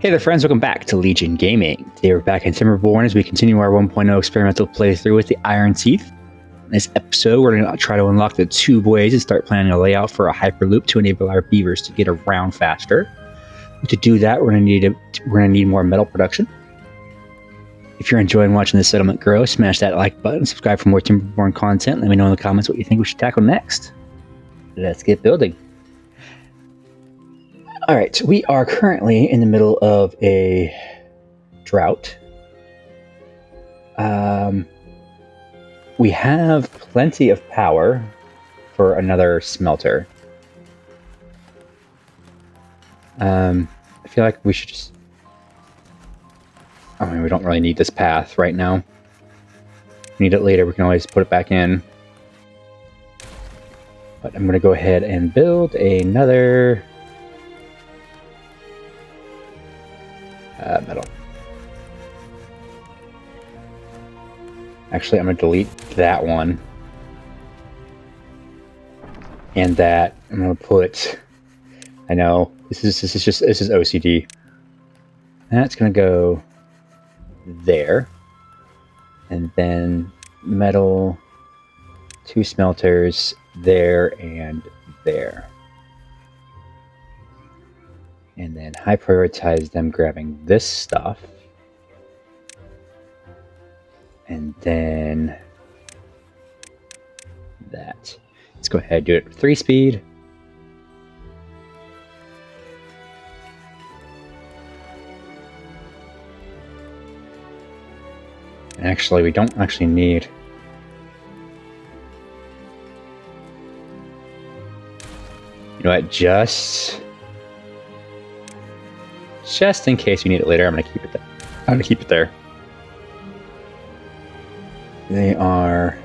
Hey there friends, welcome back to Legion Gaming. Today we're back in Timberborn as we continue our 1.0 experimental playthrough with the Iron Teeth. In this episode, we're going to try to unlock the tubeways and start planning a layout for a hyperloop to enable our beavers to get around faster. And to do that, we're going to need more metal production. If you're enjoying watching the settlement grow, smash that like button, subscribe for more Timberborn content, let me know in the comments what you think we should tackle next. Let's get building. Alright, we are currently in the middle of a drought. We have plenty of power for another smelter. I feel like we should just... I mean, we don't really need this path right now. We need it later, we can always put it back in. But I'm going to go ahead and build another... metal. Actually, I'm going to delete that one. And that. I'm going to put... I know, this is OCD. That's going to go there. And then metal, 2 smelters there and there. And then high prioritize them grabbing this stuff. And then that. Let's go ahead and do it 3 speed. And actually, we don't actually need... You know what, just in case we need it later, I'm going to keep it there. I'm going to keep it there. They are...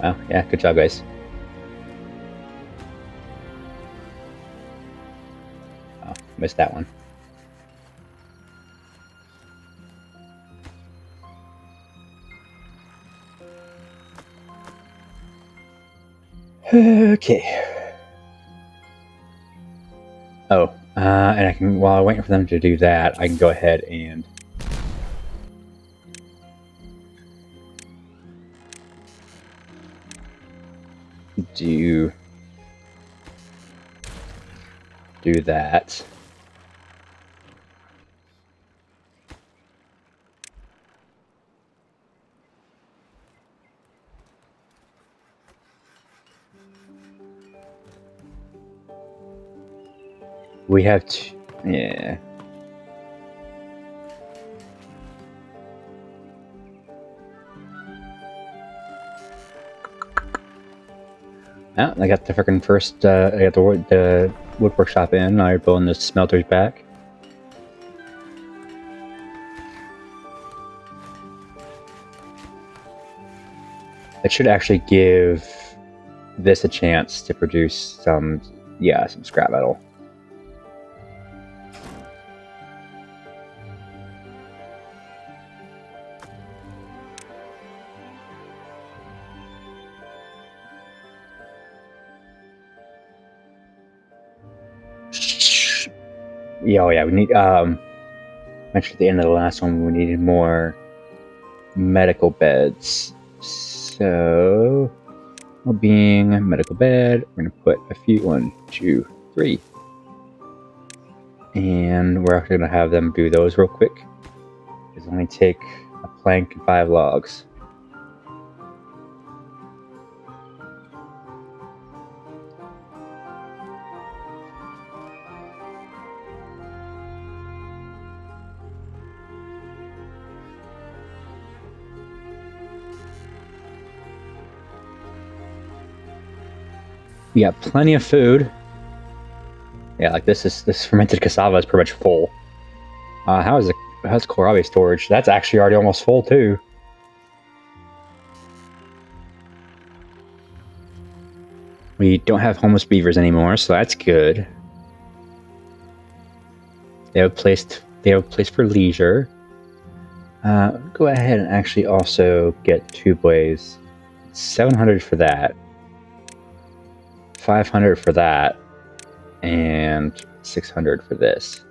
Wow, yeah, good job, guys. Oh, missed that one. Okay. Oh, and I can, while I'm waiting for them to do that, I can go ahead and do that. We have to, yeah. Oh, I got the freaking first, I got the wood workshop in, now you're building the smelters back. It should actually give this a chance to produce some, yeah, some scrap metal. Yeah, oh yeah, we need, actually at the end of the last one, we needed more medical beds. So, being medical bed, we're going to put a few, 1, 2, 3. And we're actually going to have them do those real quick. It's only take a plank and 5 logs. We got plenty of food. Yeah, like this fermented cassava is pretty much full. How's kohlrabi storage? That's actually already almost full too. We don't have homeless beavers anymore, so that's good. They have a place for leisure. Go ahead and actually also get tubeways. 700 for that. 500 for that. And 600 for this.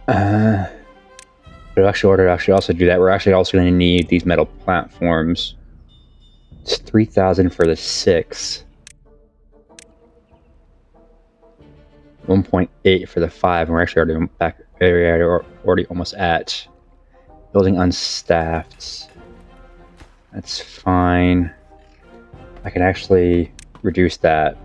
But actually also do that. We're actually also going to need these metal platforms. It's 3,000 for the 6. 1.8 for the 5, and we're actually already almost at building unstaffed. That's fine. I can actually reduce that.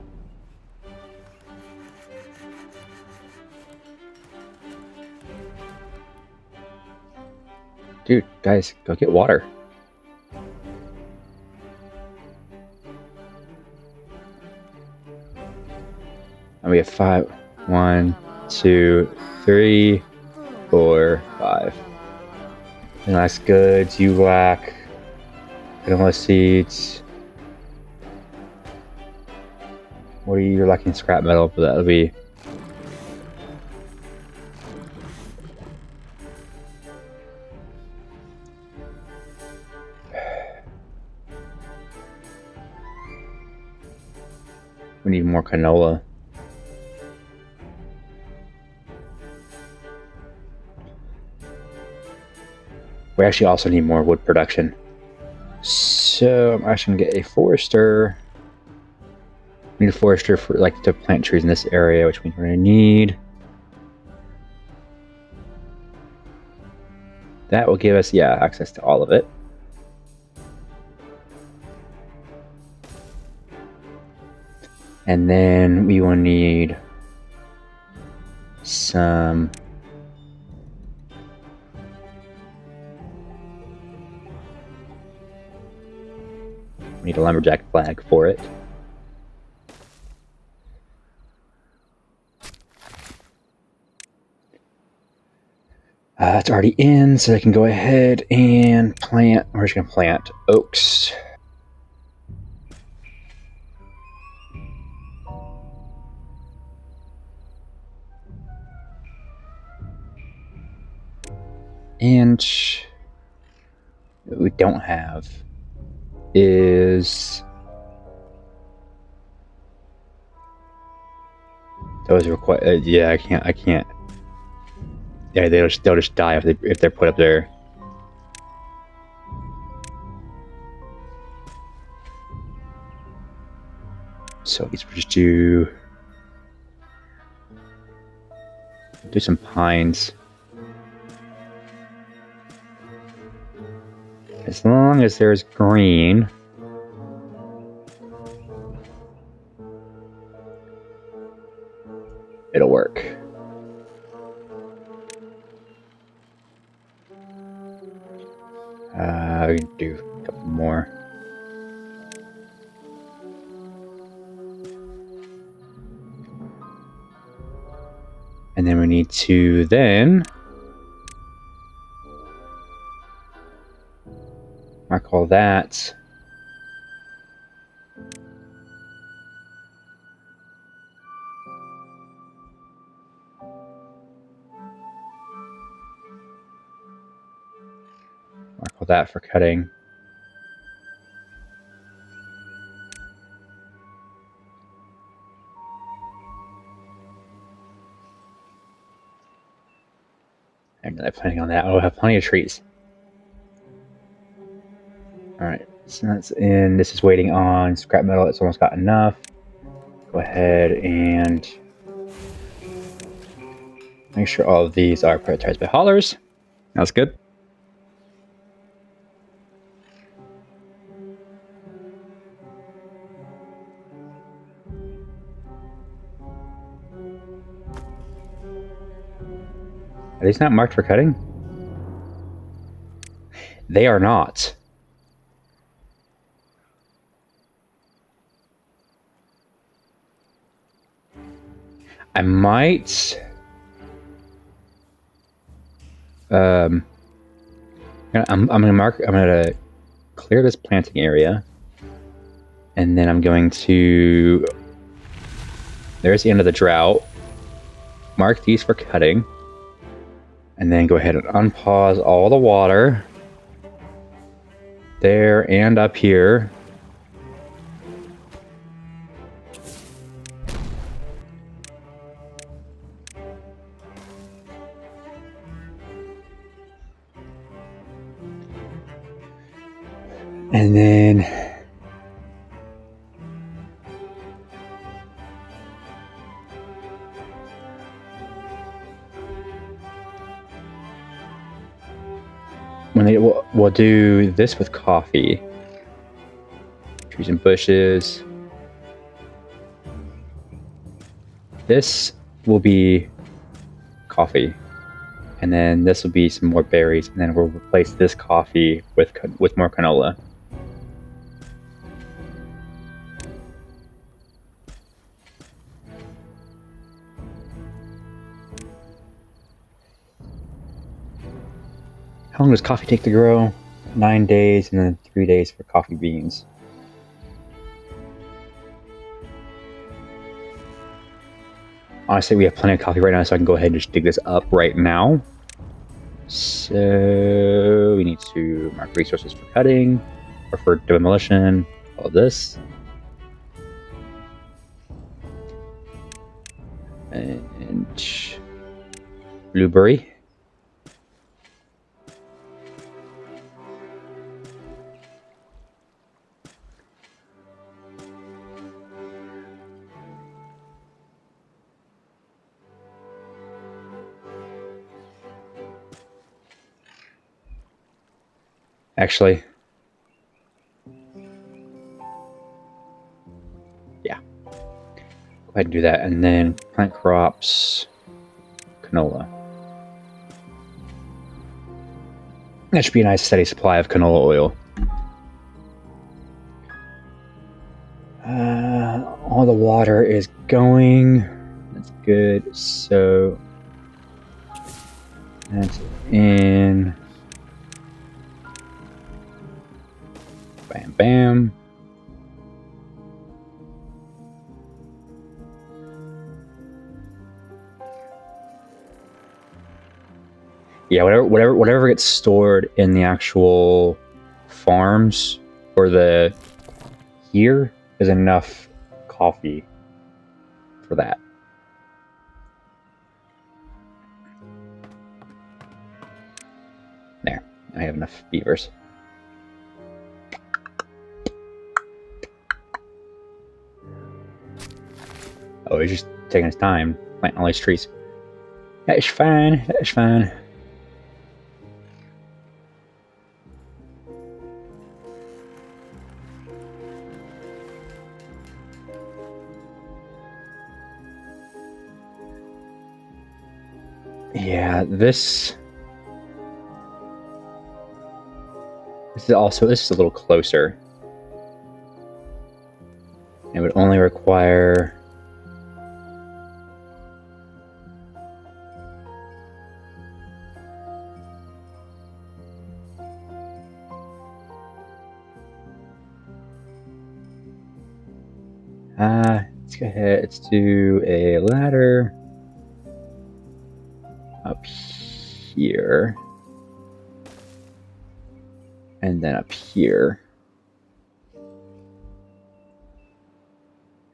Dude, guys, go get water. And we have 5. 1, 2, 3, 4, 5. And that's good. You lack vanilla seeds. What are you? You're lacking scrap metal, but that'll be. We need more canola. We actually also need more wood production. So I'm actually gonna get a forester. We need a forester for to plant trees in this area, which means we're gonna need. That will give us, access to all of it. And then we will need some we need a lumberjack flag for it. It's already in, so I can go ahead and plant. We're just going to plant oaks. And what we don't have is those require. I can't. Yeah, they'll just die if they're put up there. So let's just do some pines. As long as there's green. It'll work. We can do a couple more. And then we need to mark all that. Mark all that for cutting. I'm really planning on that. I'll have plenty of trees. Alright, so that's in. This is waiting on scrap metal. It's almost got enough. Go ahead and make sure all of these are prioritized by haulers. That's good. Are these not marked for cutting? They are not. I might. I'm gonna mark. I'm gonna clear this planting area, and then I'm going to. There's the end of the drought. Mark these for cutting, and then go ahead and unpause all the water there and up here. And then we'll do this with coffee. Trees and bushes. This will be coffee, and then this will be some more berries, and then we'll replace this coffee with more canola. How long does coffee take to grow? 9 days, and then 3 days for coffee beans. Honestly, we have plenty of coffee right now, so I can go ahead and just dig this up right now. So we need to mark resources for cutting, or for demolition, all this. And blueberry. Actually, yeah. Go ahead and do that, and then plant crops, canola. That should be a nice steady supply of canola oil. All the water is going. That's good. So that's in. Bam, bam. Yeah, whatever gets stored in the actual farms or the here is enough coffee for that. There, I have enough beavers. Oh, he's just taking his time planting all these trees. That is fine. That is fine. Yeah, this is a little closer. It would only require let's go ahead, let's do a ladder up here and then up here,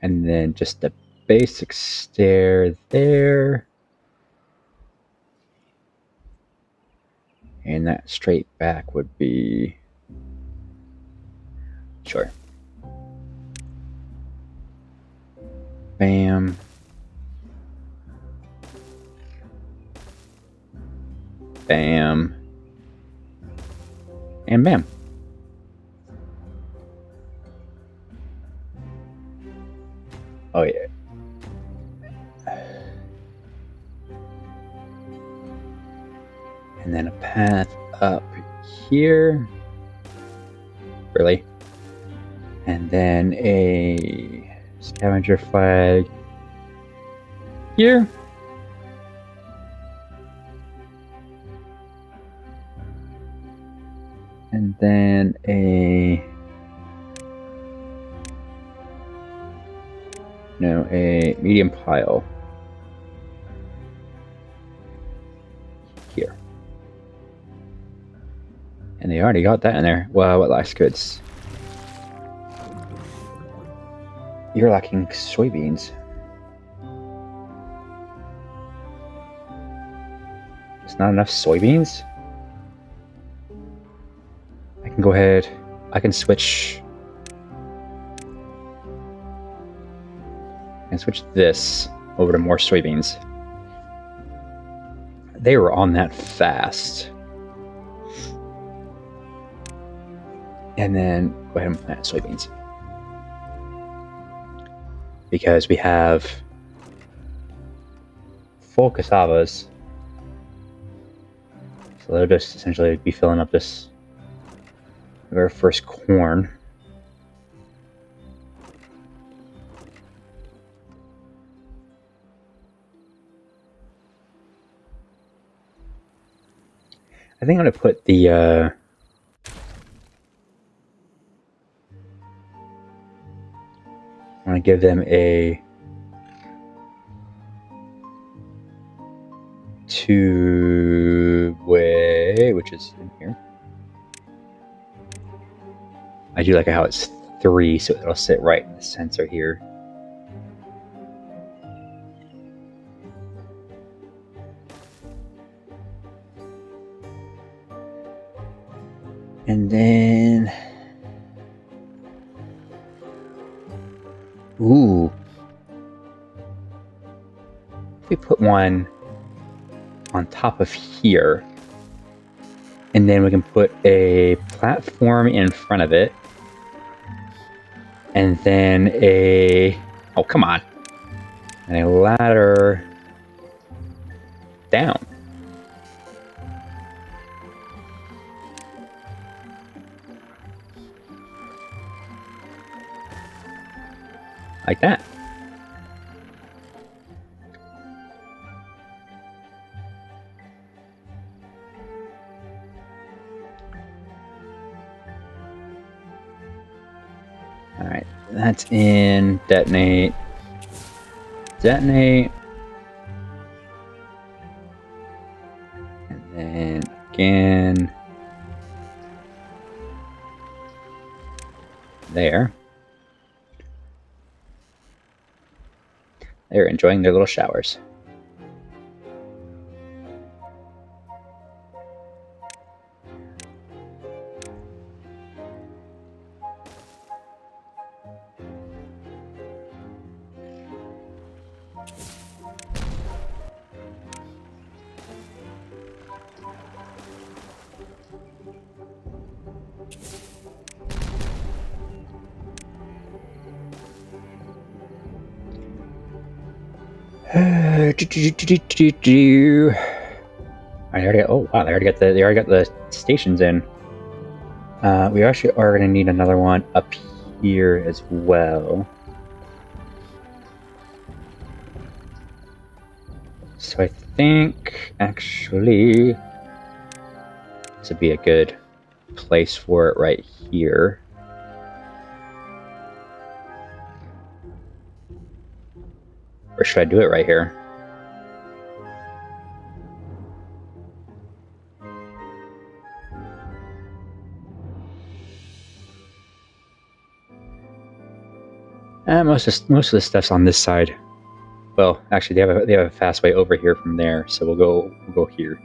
and then just a basic stair there, and that straight back would be sure. Bam. Bam. And bam. Oh yeah. And then a path up here. Really? And then a scavenger flag here. And then a medium pile here. And they already got that in there. Wow, what last goods? You're lacking soybeans. There's not enough soybeans? I can go ahead. I can switch. I can switch this over to more soybeans. They were on that fast. And then go ahead and plant soybeans. Because we have full cassavas. So they'll just essentially be filling up this very first corn. I think I'm going to put the I'm going to give them a tubeway, which is in here. I do like how it's 3, so it'll sit right in the center here. And then, ooh, if we put one on top of here, and then we can put a platform in front of it, and then oh, come on, and a ladder down. Like that. All right, that's in detonate. Detonate. And then again. There. They're enjoying their little showers. I already. Oh wow! They already got the stations in. We actually are going to need another one up here as well. So I think actually this would be a good place for it right here. Or should I do it right here? Most of the stuff's on this side. Well, actually, they have a fast way over here from there, so we'll go here.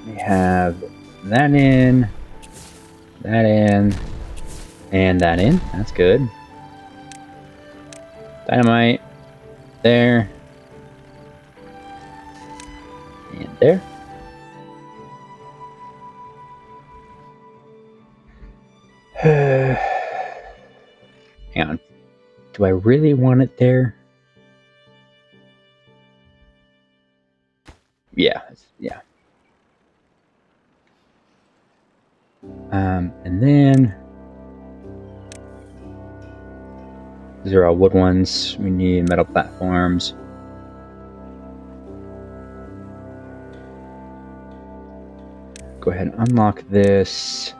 We have that in, and that in. That's good. Dynamite there, and there. Hang on. Do I really want it there? Yeah. And then these are all wood ones. We need metal platforms. Go ahead and unlock this.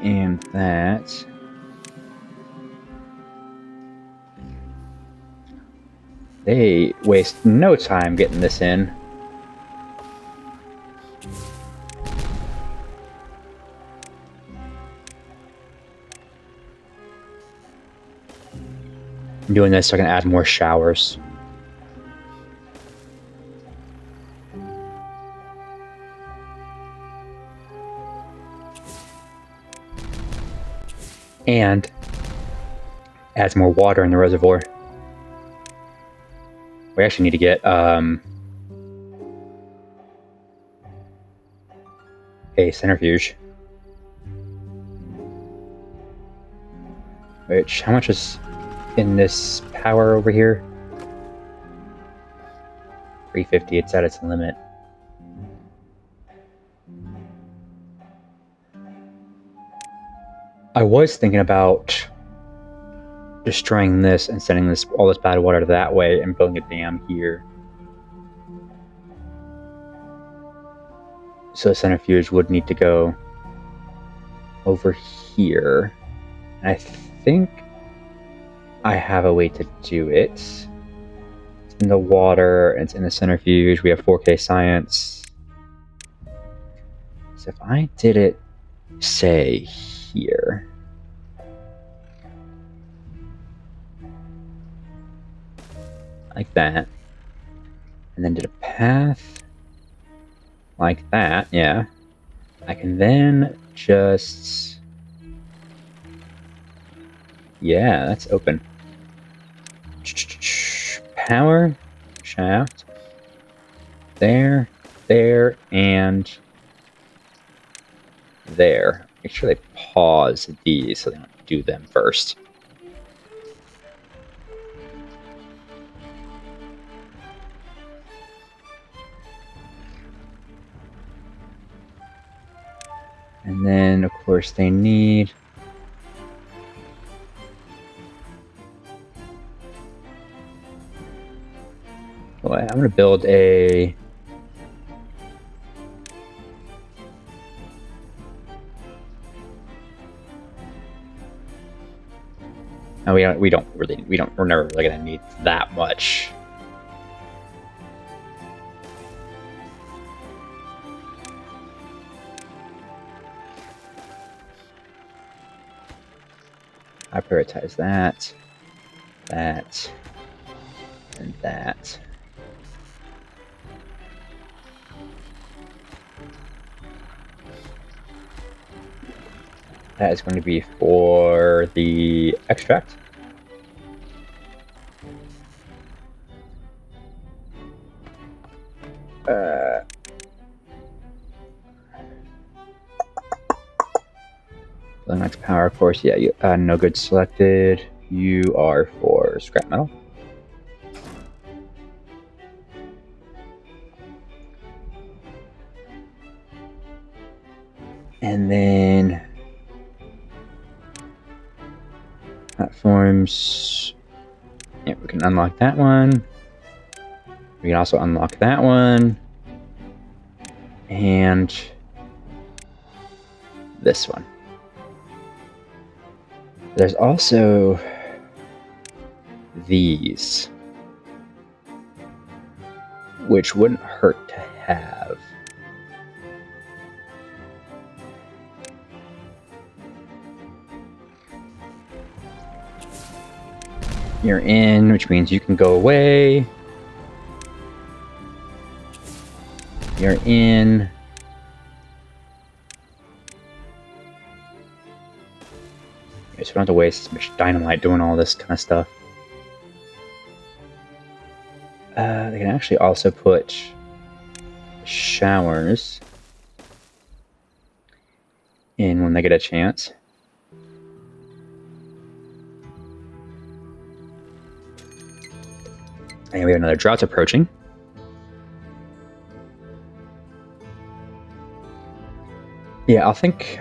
And that. They waste no time getting this in. I'm doing this so I can add more showers. And adds more water in the reservoir. We actually need to get a centrifuge. Which, how much is in this power over here? 350, it's at its limit. I was thinking about destroying this and sending all this bad water that way and building a dam here. So the centrifuge would need to go over here. And I think I have a way to do it. It's in the water, it's in the centrifuge, we have 4K science. So if I did it, say, here. Like that. And then did a path like that, yeah. I can then just... Yeah, that's open. Power, shaft. There, there, and there. Make sure they pause these so they don't do them first. And then, of course, they need... Well, I'm going to build a... No, we're never really going to need that much. I prioritize that, that, and that. That is going to be for the extract. Max power, of course. Yeah, you, no good selected. You are for scrap metal. And then platforms. Yeah, we can unlock that one. We can also unlock that one. And this one. There's also these, which wouldn't hurt to have. You're in, which means you can go away. You're in. So we don't have to waste as much dynamite doing all this kind of stuff. They can actually also put showers in when they get a chance. And we have another drought approaching. Yeah, I think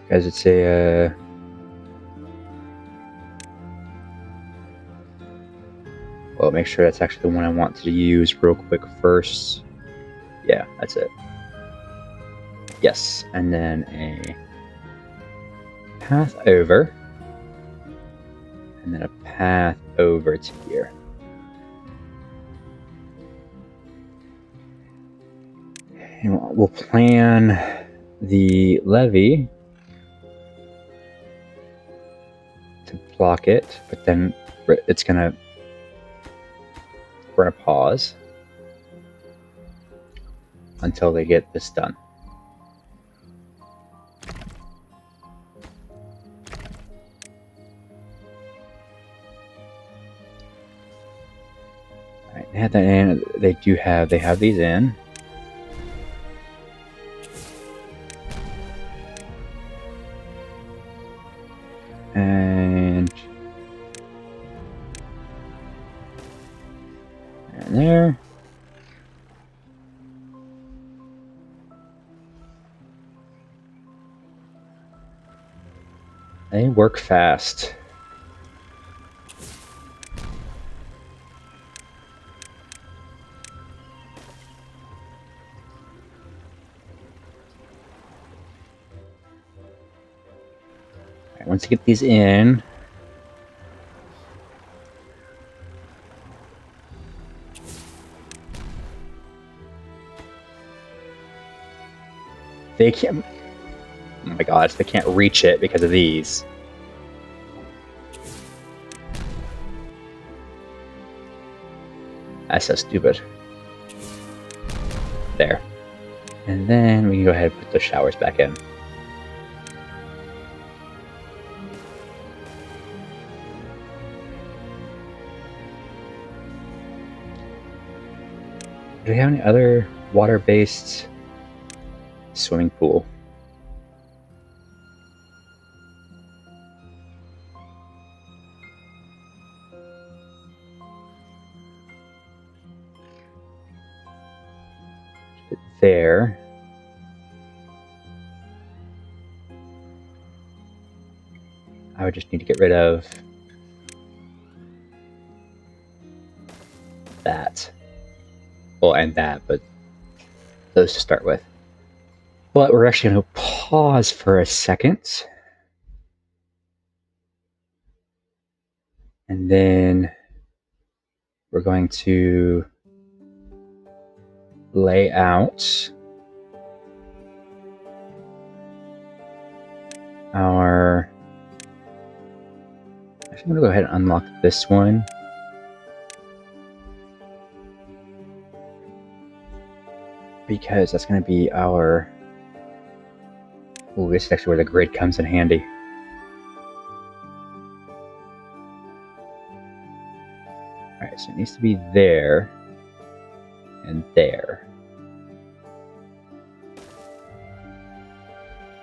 guys, it's a well, make sure that's actually the one I want to use real quick first. Yeah, that's it. Yes, and then a path over, and then a path over to here. And we'll plan the levee to block it, but then we're gonna pause until they get this done. All right, they have that in. They have these in. And there. They work fast. All right, once you get these in, they can't. Oh my gosh, they can't reach it because of these. That's so stupid. There. And then we can go ahead and put the showers back in. Do we have any other water-based swimming pool? There. I would just need to get rid of that. Well, and that, but those to start with. But we're actually going to pause for a second. And then we're going to lay out our... Actually, I'm going to go ahead and unlock this one. Because that's going to be our... Ooh, this is actually where the grid comes in handy. Alright, so it needs to be there and there.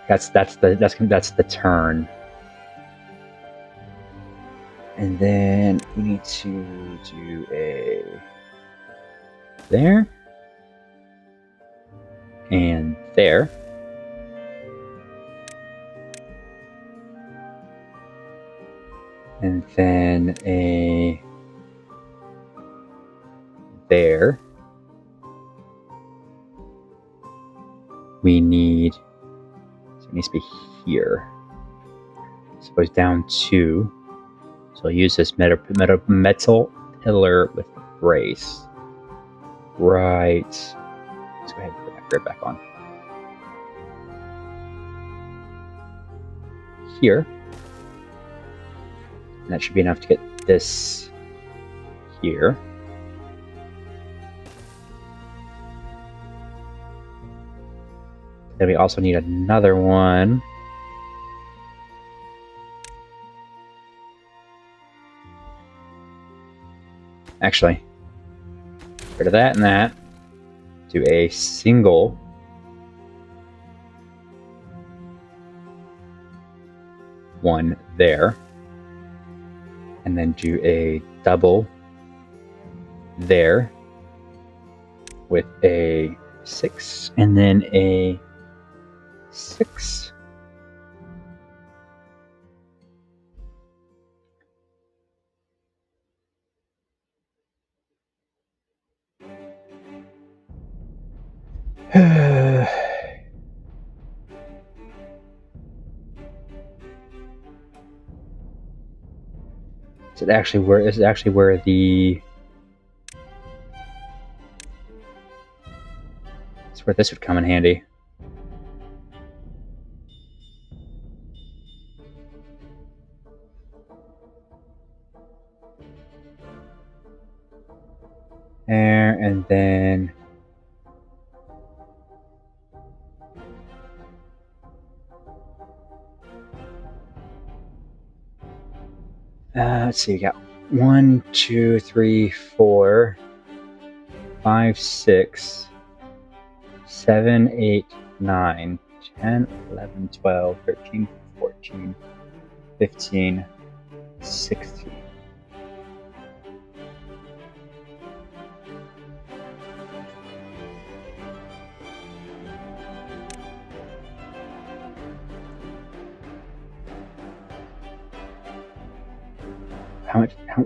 That's the turn. And then we need to do a there and there. And then a there. We need, so it needs to be here. So it goes down 2. So I'll use this metal pillar with brace. Right. Let's go ahead and put that grid back on. Here. And that should be enough to get this here. Then we also need another one. Actually, get rid of that and that. Do a single one there. And then do a double there with a 6 and then a 6. Is it actually where the... It's where this would come in handy. There, and then... let's see, we got 1, 2, 3, 4, 5, 6, 7, 8, 9, 10, 11, 12, 13, 14, 15, 16.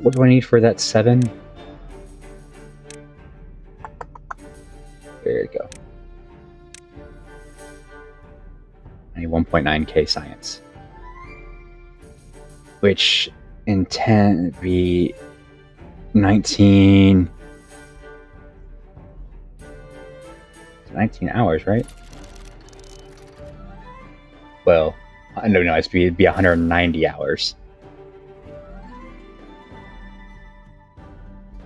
What do I need for that 7? There you go. I need 1.9k science. Which in 10 would be 19 hours, right? Well, no, it'd be 190 hours.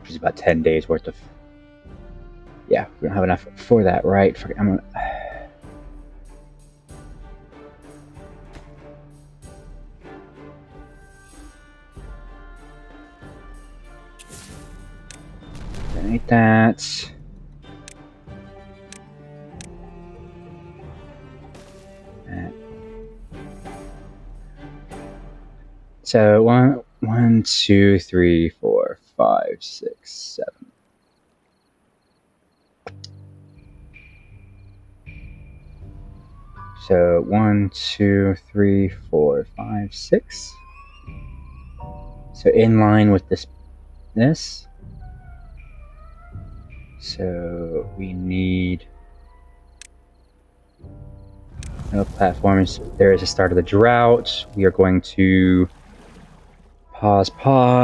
Which is about 10 days worth of... Yeah, we don't have enough for that, right? I'm gonna... Donate that. So 1, 2, 3, 4, 5, 6, 7. So 1, 2, 3, 4, 5, 6. So in line with this. So we need no platforms. There is a start of the drought. We are going to pause.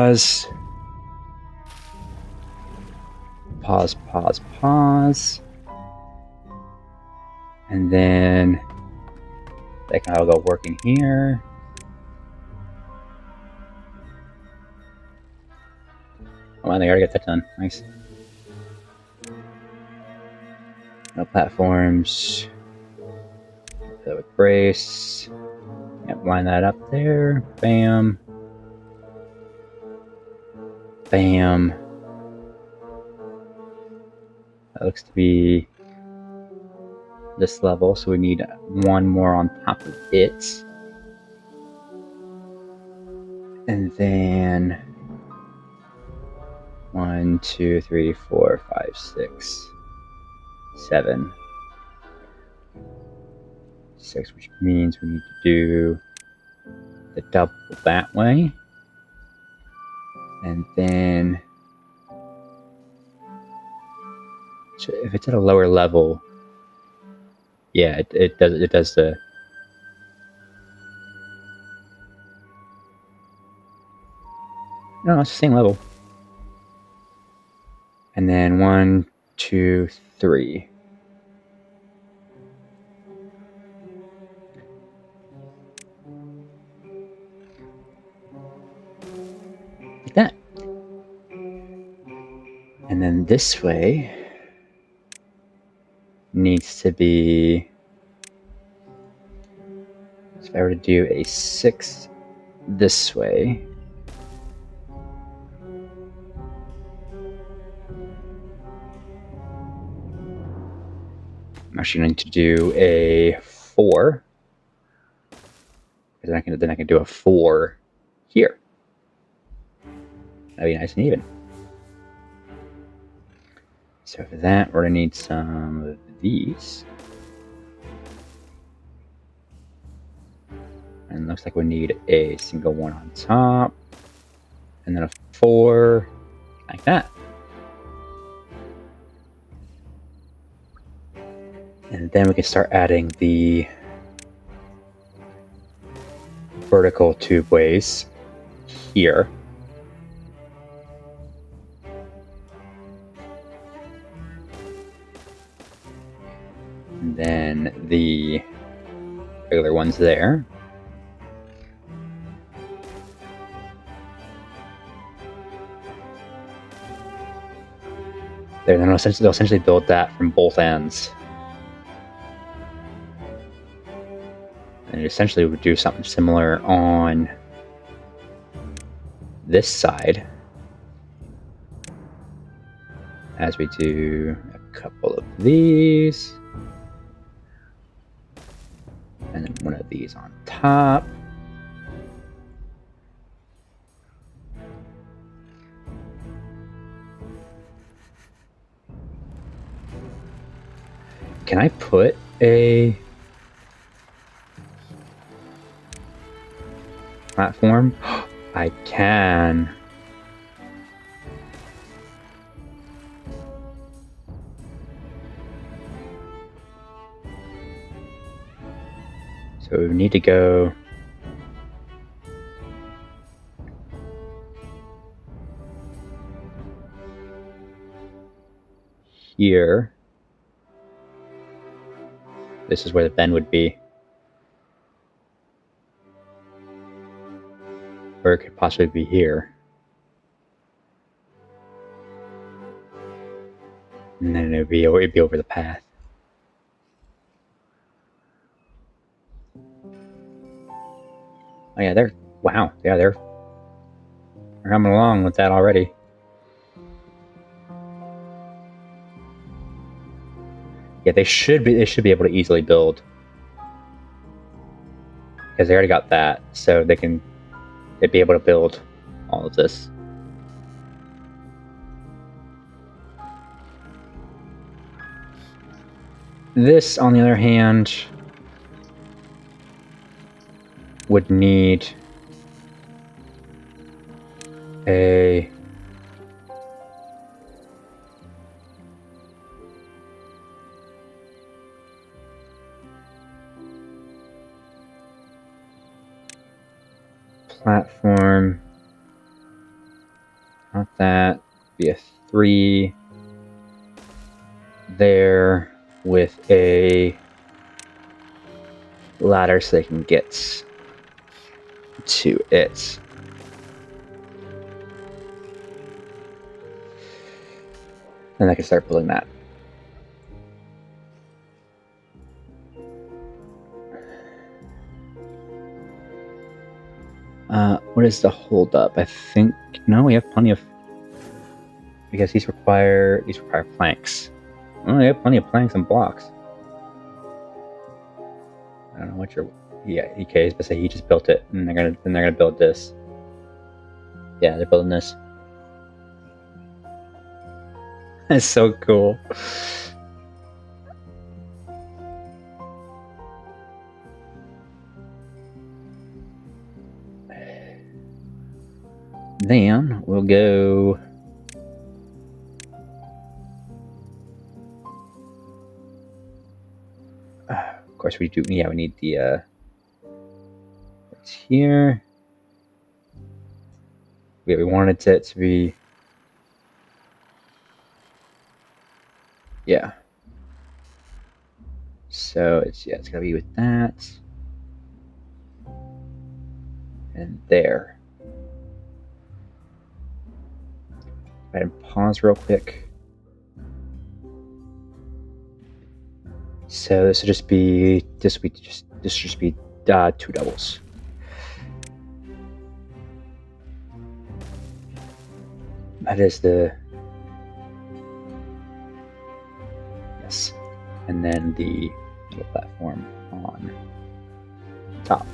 And then they can all go working here. Oh, wow, they already got that done. Nice. No platforms. So with brace. Yep, line that up there. Bam. Bam. That looks to be this level, so we need one more on top of it. And then 1, 2, 3, 4, 5, 6, 7, 6, which means we need to do the double that way. And then, so if it's at a lower level, yeah, it does the... No, it's the same level. And then 1, 2, 3. Like that. And then this way needs to be... So if I were to do a 6 this way, I'm actually going to do a 4. Then I can do a 4 here. That'd be nice and even. So for that, we're going to need some of these. And it looks like we need a single one on top. And then a 4, like that. And then we can start adding the vertical tubeways here. And then the regular ones there. There, then they'll essentially build that from both ends. And essentially would do something similar on this side, as we do a couple of these, and then one of these on top. Can I put a platform? I can. So we need to go here. This is where the bend would be. Or it could possibly be here. And then it'd be over the path. Oh yeah, wow, yeah, they're coming along with that already. Yeah, they should be able to easily build, because they already got that, so they'd be able to build all of this. This, on the other hand, would need a platform, not that, be a 3 there with a ladder so they can get to it. Then I can start building that. What is the holdup? I think no, we have plenty of, because these require planks. Oh, we have plenty of planks and blocks. I don't know what your EK is, but say he just built it, and they're gonna build this. Yeah, they're building this. That's so cool. Then we'll go. Of course, we do. Yeah, we need the. It's here. Yeah, we wanted it to be. Yeah. So it's gonna be with that. And there. Go ahead and pause real quick. So this will just be 2 doubles. That is the yes, and then the little platform on top.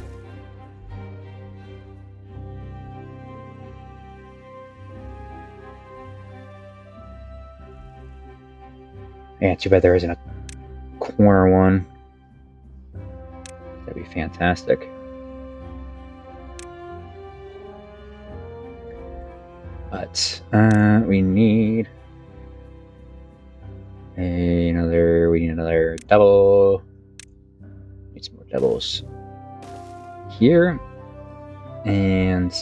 Yeah, too bad there isn't a corner one. That'd be fantastic. But we need another double. Need some more doubles here, and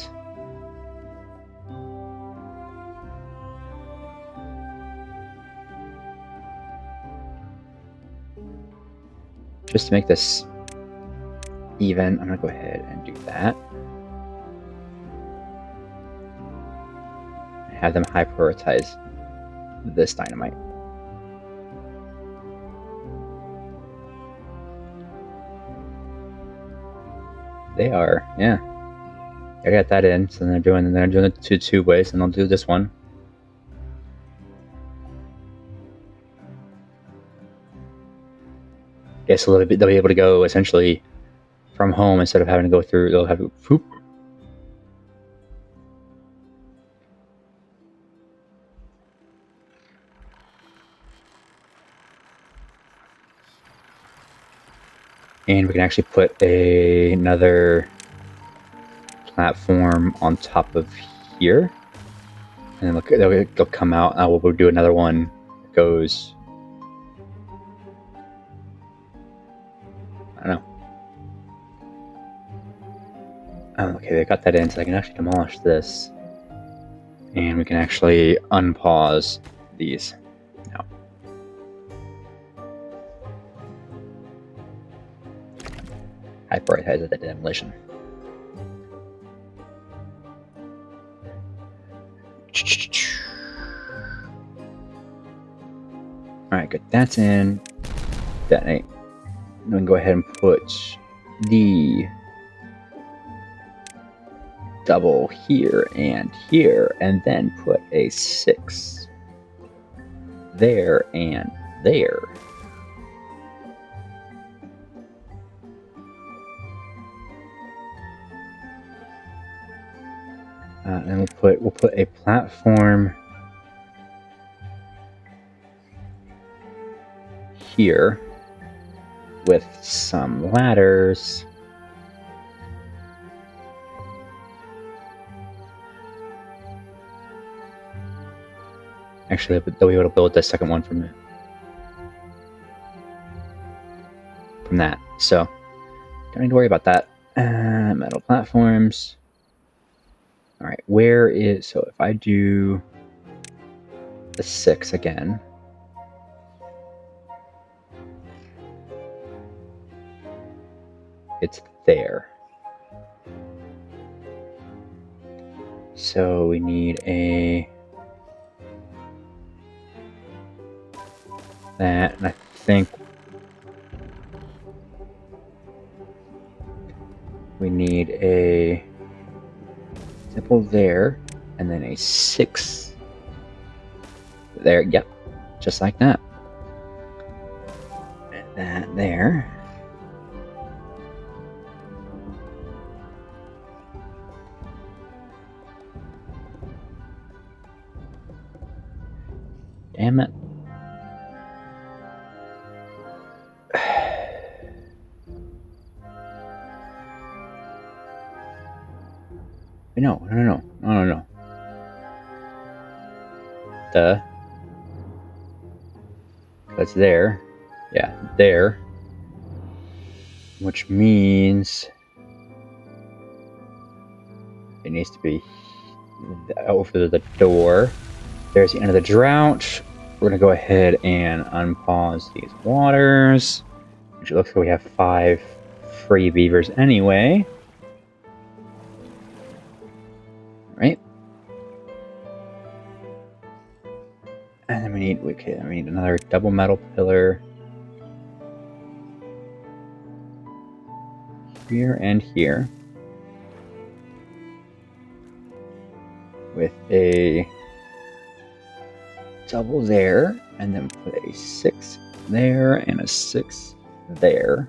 just to make this even, I'm gonna go ahead and do that. Have them high prioritize this dynamite. They are, yeah. I got that in, so they're doing it two ways, and I'll do this one. Guess a little bit they'll be able to go essentially from home instead of having to go through. They'll have to whoop. And we can actually put another platform on top of here, and then they'll come out. And we'll do another one that goes. I don't know. Oh, okay, they got that in, so I can actually demolish this, and we can actually unpause these now. High prioritize the demolition. Alright, good. That's in. Detonate. And we can go ahead and put the double here, and then put a 6 there and there. And we'll put a platform here with some ladders. Actually, they'll be able to build the second one from that. So don't need to worry about that. Metal platforms. All right, so if I do the 6 again, it's there. So we need that, and I think we need a simple there, and then a 6 there. Yep, just like that. And that there. Damn it. No. That's there. Yeah, there. Which means it needs to be over the door. There's the end of the drought. We're going to go ahead and unpause these waters. Which it looks like we have 5 free beavers anyway. Right? And then we need another double metal pillar. Here and here. With a double there, and then put a 6 there and a 6 there.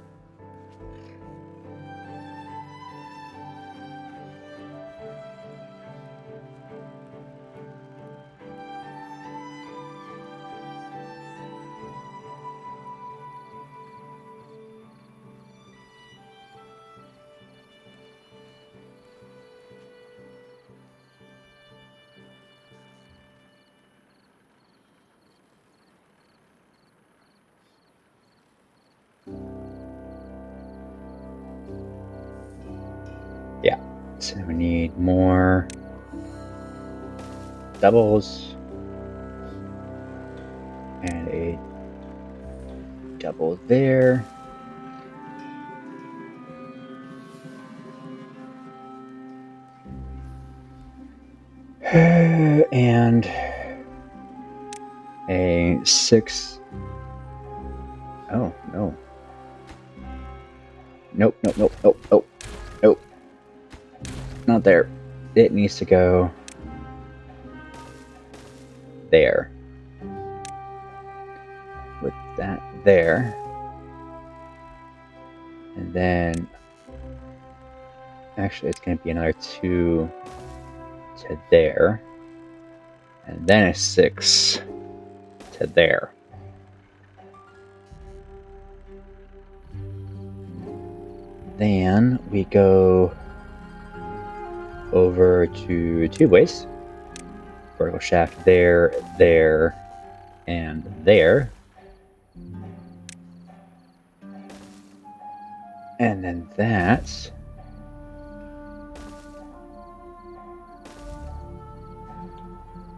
Yeah, so we need more doubles and a double there And a 6. Oh, no. Nope, nope, nope, nope, nope, nope. Not there. It needs to go there. With that there. And then actually it's going to be another 2 to there. And then a 6 to there. Then we go over to tubeways. Vertical shaft there, there, and there. And then that's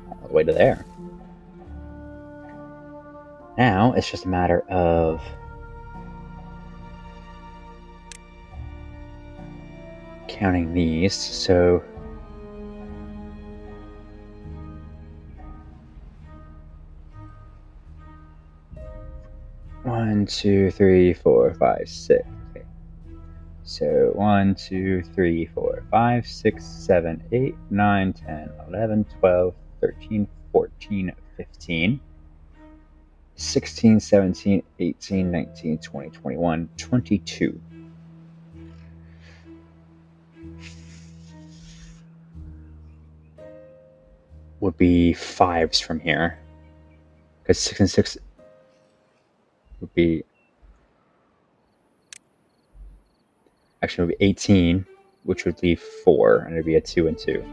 all the way to there. Now it's just a matter of counting these. So one, 2, 3, 4, 5, 6. Okay. So 1, 2, 3, 4, 5, 6, 7, 8, 9, 10, 11, 12, 13, 14, 15, 16, 17, 18, 19, 20, 21, 22. Would be 5s from here. Because 6 and 6 would be... Actually, it would be 18, which would leave 4, and it would be a 2 and 2.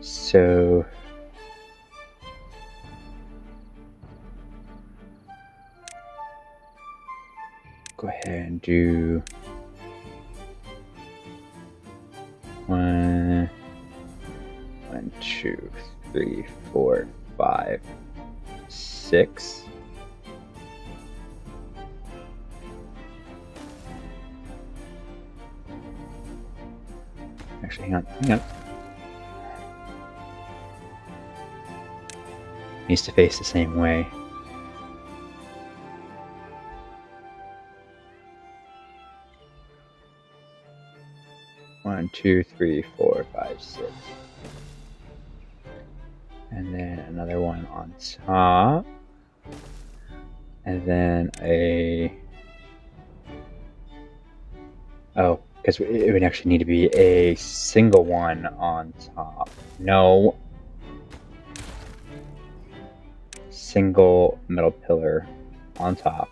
So... go ahead and do... 1, 2, 3, 4, 5, 6. Actually, hang on. Needs to face the same way. One, 2, 3, 4, 5, 6. And then another one on top. And then a... oh, because it would actually need to be a single one on top. No. Single metal pillar on top.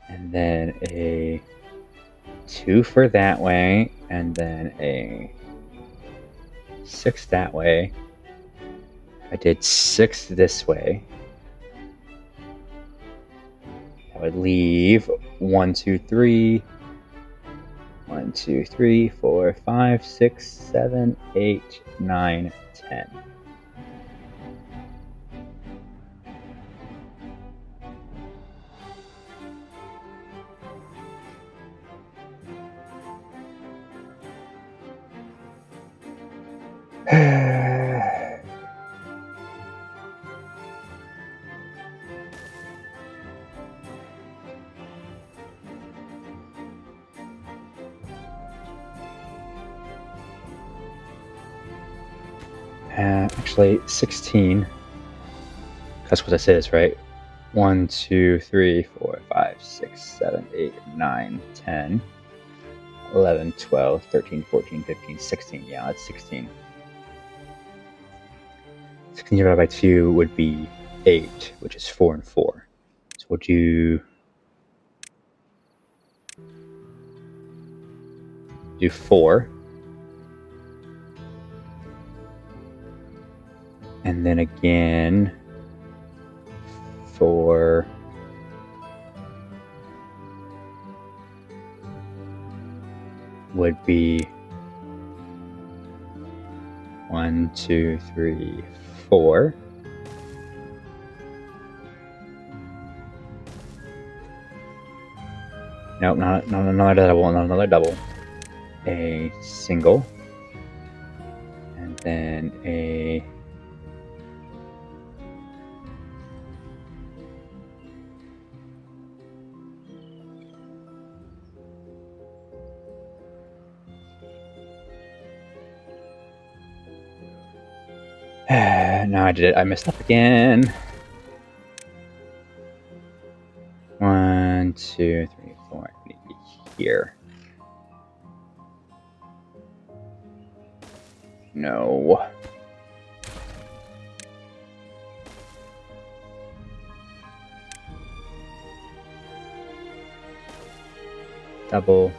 And then a 2 for that way. And then a 6 that way. I did 6 this way. That would leave 1, 2, 3. 1, 2, 3, 4, 5, 6, 7, 8, 9, 10. Actually, 16. That's what this is, right? 1, 2, 3, 4, 5, 6, 7, 8, 9, 10, 11, 12, 13, 14, 15, 16. Yeah, that's 16. 16 divided by 2 would be 8, which is 4 and 4. So we'll do 4. And then again, 4. Would be 1, 2, 3, 4. Nope, not another double, not another double. A single. And then a no, I did it. I messed up again. 1, 2, 3, 4. I need to be here. No. Double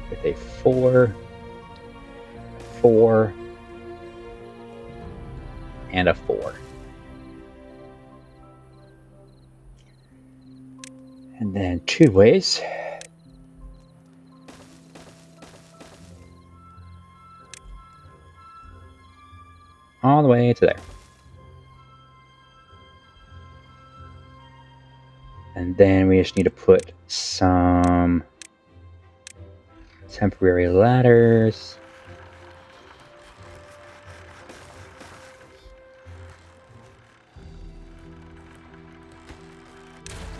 with a 4, 4, and a 4. And then 2 ways. All the way to there. And then we just need to put some temporary ladders.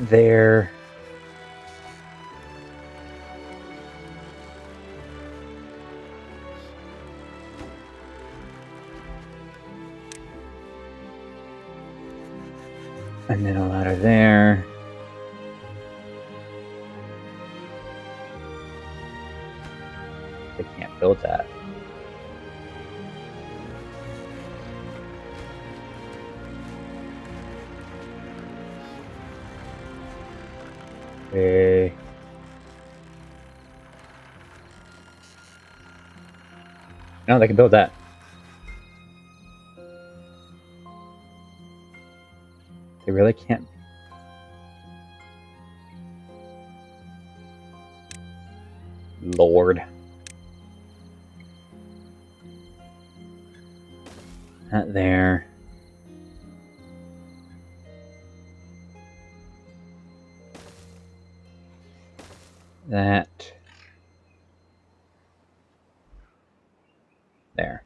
There. And then a ladder there. They can't build that. Okay. No, they can build that. They really can't. Lord. Not there. That. There.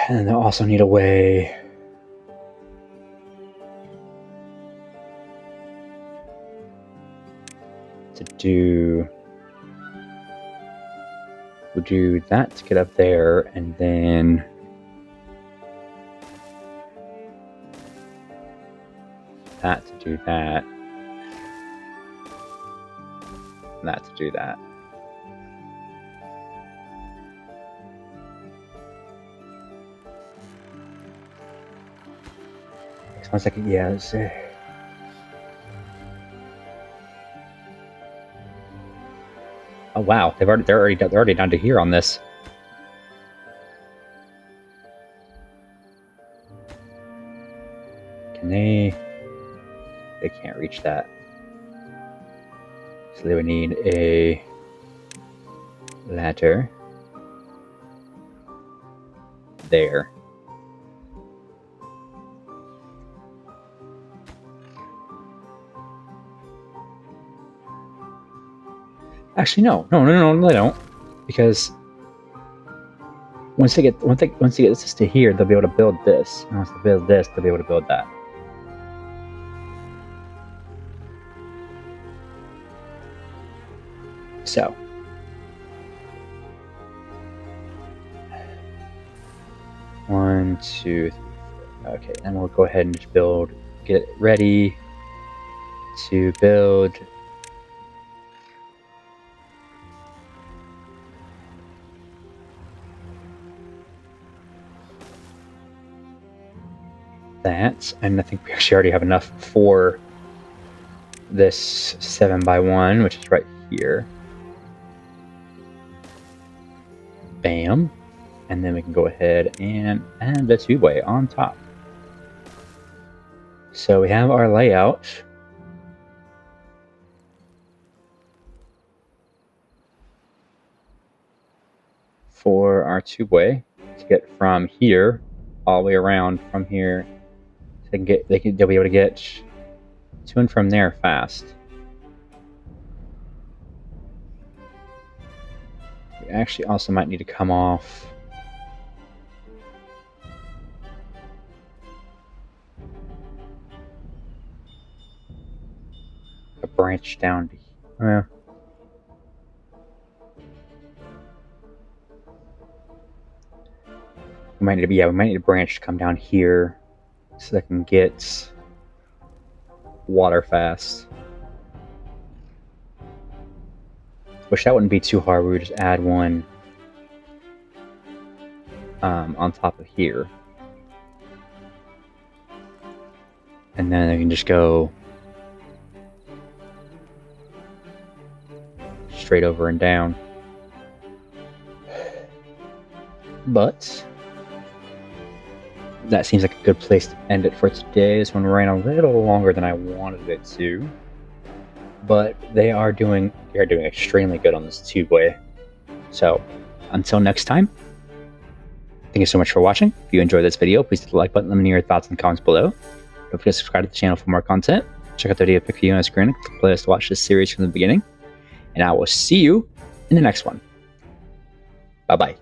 And they'll also need a way to do. We'll do that to get up there, and then that to do that. And that to do that. Next 1 second, yeah. Let's see. Oh wow, they're already down to here on this. Can they? They can't reach that. So they would need a ladder there. Actually, no, they don't, because once they get this to here, they'll be able to build this. And once they build this, they'll be able to build that. So, one, two, three, four. Okay, then we'll go ahead and just get it ready to build. That, and I think we actually already have enough for this 7x1, which is right here. Bam. And then we can go ahead and add the tubeway on top. So we have our layout. For our tubeway to get from here all the way around from here. So they'll be able to get to and from there fast. We actually also might need to come off a branch down to here. We might need a branch to come down here so that I can get water fast. Which that wouldn't be too hard. We would just add one on top of here. And then I can just go straight over and down. But that seems like a good place to end it for today. This one ran a little longer than I wanted it to. But they are doing extremely good on this tubeway. So until next time, thank you so much for watching. If you enjoyed this video, please hit the like button. Let me know your thoughts and comments below. Don't forget to subscribe to the channel for more content. Check out the video pic on the screen. Click the playlist to watch this series from the beginning. And I will see you in the next one. Bye-bye.